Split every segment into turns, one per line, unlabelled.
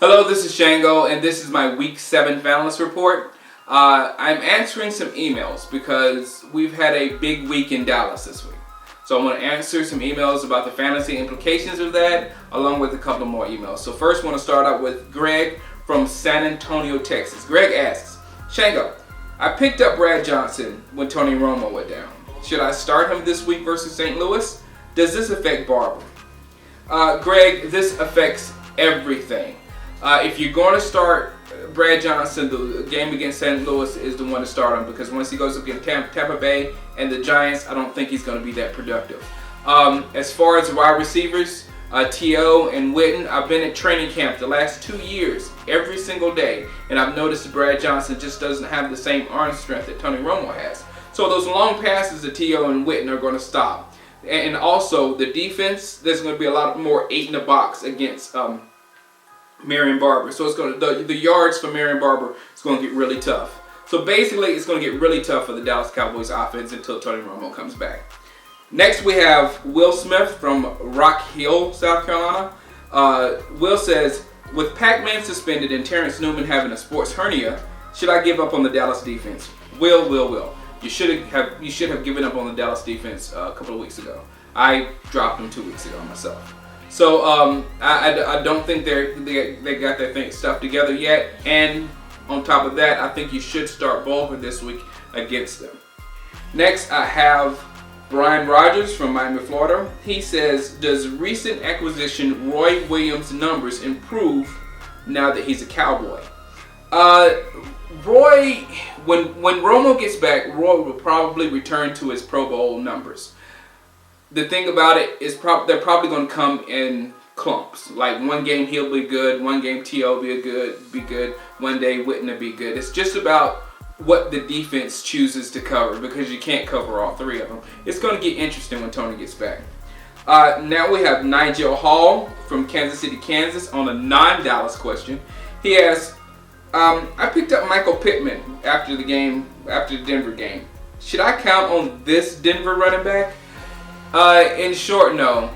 Hello, this is Shango, and this is my Week 7 Finalist Report. I'm answering some emails because we've had a big week in Dallas this week. So I'm going to answer some emails about the fantasy implications of that, along with a couple more emails. So first, I want to start out with Greg from San Antonio, Texas. Greg asks, Shango, I picked up Brad Johnson when Tony Romo went down. Should I start him this week versus St. Louis? Does this affect Barber? Greg, this affects everything. If you're going to start Brad Johnson, the game against St. Louis is the one to start him, because once he goes up against Tampa Bay and the Giants, I don't think he's going to be that productive. As far as wide receivers, T.O. and Witten, I've been at training camp the last 2 years every single day, and I've noticed that Brad Johnson just doesn't have the same arm strength that Tony Romo has. So those long passes to T.O. and Witten are going to stop. And also the defense, there's going to be a lot more 8 in the box against Marion Barber. So it's going to the yards for Marion Barber is going to get really tough. So basically, it's going to get really tough for the Dallas Cowboys offense until Tony Romo comes back. Next, we have Will Smith from Rock Hill, South Carolina. Will says, with Pac-Man suspended and Terrence Newman having a sports hernia, should I give up on the Dallas defense? Will. You should have given up on the Dallas defense a couple of weeks ago. I dropped them 2 weeks ago myself. So I don't think they got their stuff together yet. And on top of that, I think you should start Bolger this week against them. Next, I have Brian Rodgers from Miami, Florida. He says, does recent acquisition Roy Williams' numbers improve now that he's a Cowboy? Roy, when Romo gets back, Roy will probably return to his Pro Bowl numbers. The thing about it is they're probably going to come in clumps. Like one game he'll be good, one game T.O. be good, one day Witten will be good. It's just about what the defense chooses to cover, because you can't cover all 3 of them. It's going to get interesting when Tony gets back. Now we have Nigel Hall from Kansas City, Kansas on a non-Dallas question. He asks, I picked up Michael Pittman after the Denver game. Should I count on this Denver running back? In short, no.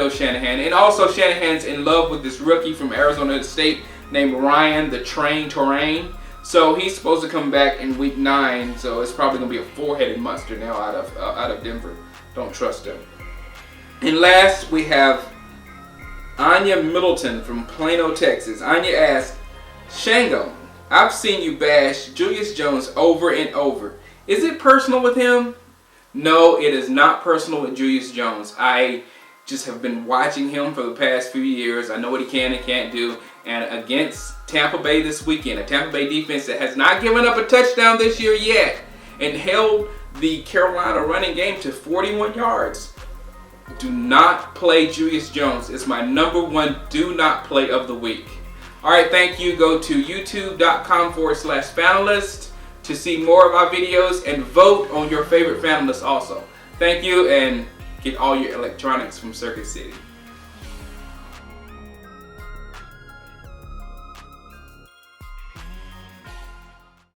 Shanahan. And also Shanahan's in love with this rookie from Arizona State named Ryan the Train Terrain. So he's supposed to come back in week 9. So it's probably going to be a 4-headed monster now out of Denver. Don't trust him. And last, we have Anya Middleton from Plano, Texas. Anya asked, Shango, I've seen you bash Julius Jones over and over. Is it personal with him? No, it is not personal with Julius Jones. I just have been watching him for the past few years. I know what he can and can't do. And against Tampa Bay this weekend, a Tampa Bay defense that has not given up a touchdown this year yet and held the Carolina running game to 41 yards. Do not play Julius Jones. It's my #1 do not play of the week. All right, thank you. Go to youtube.com/finalist to see more of our videos and vote on your favorite finalists also. Thank you, and get all your electronics from Circuit City.